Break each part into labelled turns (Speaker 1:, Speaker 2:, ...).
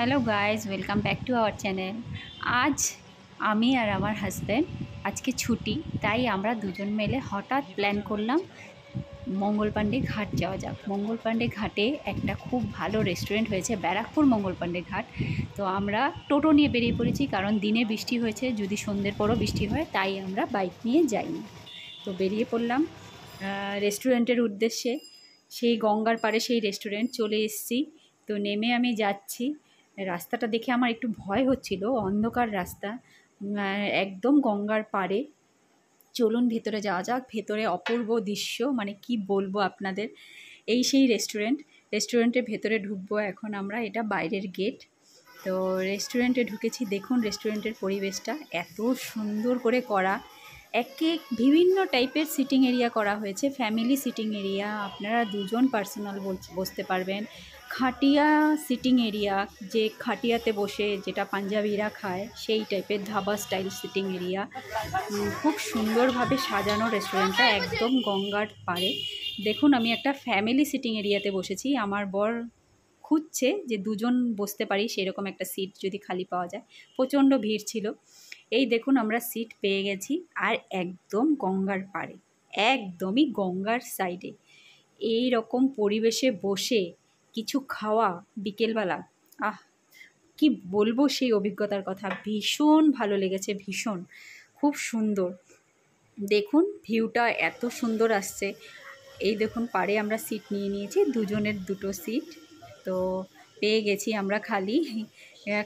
Speaker 1: Hello guys, welcome back to our channel. আজ আমি আর আমার হাজব্যান্ড আজকে ছুটি, তাই আমরা দুজন মিলে হঠাৎ প্ল্যান করলাম মঙ্গল পাণ্ডে ঘাট যাওয়া যাক। মঙ্গল পাণ্ডে ঘাটে একটা খুব ভালো রেস্টুরেন্ট হয়েছে, ব্যারাকপুর মঙ্গল পাণ্ডে ঘাট। তো আমরা টোটো নিয়ে বেরিয়ে পড়েছি, কারণ দিনে বৃষ্টি হয়েছে, যদি সন্ধ্যের পরও বৃষ্টি হয় তাই আমরা বাইক নিয়ে যাইনি। তো বেরিয়ে পড়লাম রেস্টুরেন্টের উদ্দেশ্যে। সেই গঙ্গার পাড়ে সেই রেস্টুরেন্ট চলে এসেছি। তো নেমে আমি যাচ্ছি। রাস্তাটা দেখে আমার একটু ভয় হচ্ছিল, অন্ধকার রাস্তা, একদম গঙ্গার পাড়ে। চলুন ভেতরে যাওয়া যাক। ভেতরে অপূর্ব দৃশ্য, মানে কি বলবো আপনাদের। এই সেই রেস্টুরেন্টের ভেতরে ঢুকবো এখন আমরা, এটা বাইরের গেট। তো রেস্টুরেন্টে ঢুকেছি, দেখুন রেস্টুরেন্টের পরিবেশটা এত সুন্দর করে করা। বিভিন্ন টাইপের সিটিং এরিয়া করা হয়েছে। ফ্যামিলি সিটিং এরিয়া, আপনারা দুজন পার্সোনাল বসতে পারবেন। খাটিয়া সিটিং এরিয়া, যে খাটিয়াতে বসে যেটা পাঞ্জাবিরা খায় সেই টাইপের ধাবা স্টাইল সিটিং এরিয়া। খুব সুন্দরভাবে সাজানো রেস্টুরেন্টটা, একদম গঙ্গার পাড়ে। দেখুন আমি একটা ফ্যামিলি সিটিং এরিয়াতে বসেছি। আমার বর খুঁজছে যে দুজন বসতে পারি সেরকম একটা সিট যদি খালি পাওয়া যায়। প্রচণ্ড ভিড় ছিল। এই দেখুন আমরা সিট পেয়ে গেছি, আর একদম গঙ্গার পাড়ে, একদমই গঙ্গার সাইডে। এই রকম পরিবেশে বসে কিছু খাওয়া বিকেলবেলা, কি বলবো সেই অভিজ্ঞতার কথা। ভীষণ ভালো লেগেছে, ভীষণ, খুব সুন্দর। দেখুন ভিউটা এত সুন্দর আসছে। এই দেখুন পাড়ে আমরা সিট নিয়ে নিয়েছি, দুজনের দুটো সিট। তো পেয়ে গেছি আমরা,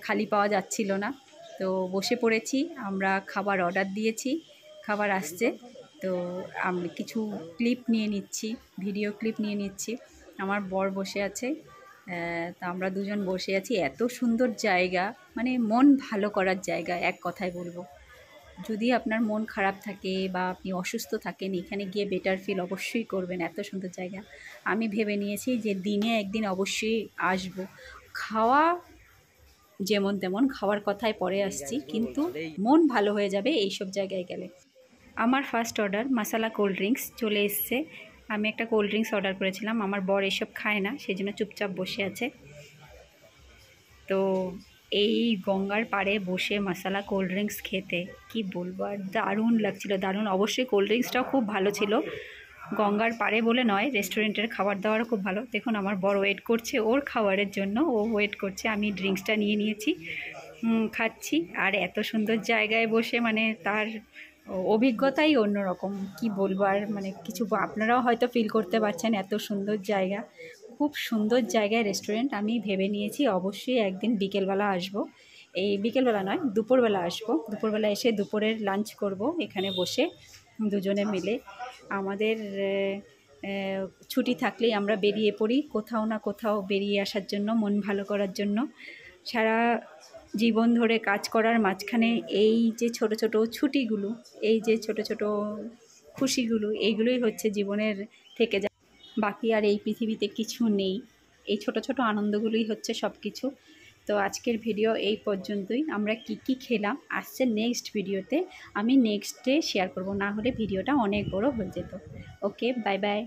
Speaker 1: খালি পাওয়া যাচ্ছিল না। তো বসে পড়েছি আমরা, খাবার অর্ডার দিয়েছি, খাবার আসছে। তো আমি কিছু ক্লিপ নিয়ে নিচ্ছি, ভিডিও ক্লিপ নিয়ে নিচ্ছি। আমার বর বসে আছে, তা আমরা দুজন বসে আছি। এত সুন্দর জায়গা, মানে মন ভালো করার জায়গা, এক কথায় বলবো। যদি আপনার মন খারাপ থাকে বা আপনি অসুস্থ থাকেন, এখানে গিয়ে বেটার ফিল অবশ্যই করবেন। এত সুন্দর জায়গা। আমি ভেবে নিয়েছি যে দিনে একদিন অবশ্যই আসব। খাওয়া যেমন তেমন, খাওয়ার কথায় পরে আসছি, কিন্তু মন ভালো হয়ে যাবে এইসব জায়গায় গেলে। আমার ফার্স্ট অর্ডার মশালা কোল্ড ড্রিঙ্কস চলে এসছে। আমি একটা কোল্ড ড্রিঙ্কস অর্ডার করেছিলাম। আমার বর এসব খায় না, সেই জন্য চুপচাপ বসে আছে। তো এই গঙ্গার পাড়ে বসে মশালা কোল্ড ড্রিঙ্কস খেতে কি বলবো, আর দারুণ লাগছিল, দারুণ। অবশ্যই কোল্ড ড্রিঙ্কসটাও খুব ভালো ছিল। গঙ্গার পাড়ে বলে নয়, রেস্টুরেন্টের খাবার দাবারও খুব ভালো। দেখুন আমার বড় ওয়েট করছে ওর খাবারের জন্য, ও ওয়েট করছে। আমি ড্রিঙ্কসটা নিয়ে নিয়েছি, খাচ্ছি। আর এত সুন্দর জায়গায় বসে, মানে তার অভিজ্ঞতাই অন্যরকম, কি বলবো আর। মানে কিছু আপনারাও হয়তো ফিল করতে পারছেন, এত সুন্দর জায়গা, খুব সুন্দর জায়গায় রেস্টুরেন্ট। আমি ভেবে নিয়েছি অবশ্যই একদিন বিকেলবেলা আসব। এই বিকেলবেলা নয়, দুপুরবেলা আসব। দুপুরবেলা এসে দুপুরের লাঞ্চ করব এখানে বসে দুজনে মিলে। আমাদের ছুটি থাকলেই আমরা বেরিয়ে পড়ি কোথাও না কোথাও, বেরিয়ে আসার জন্য, মন ভালো করার জন্য। সারা জীবন ধরে কাজ করার মাঝখানে এই যে ছোট ছোট ছুটিগুলো, এই যে ছোট ছোট খুশিগুলো, এইগুলোই হচ্ছে জীবনের থেকে যায়। বাকি আর এই পৃথিবীতে কিছু নেই, এই ছোট ছোট আনন্দগুলোই হচ্ছে সব কিছু। তো আজকের ভিডিও এই পর্যন্তই। আমরা কি কি খেলাম আসছে নেক্সট ভিডিওতে, আমি নেক্সট ডে শেয়ার করব, না হলে ভিডিওটা অনেক বড় হয়ে যেত। ওকে, বাই বাই।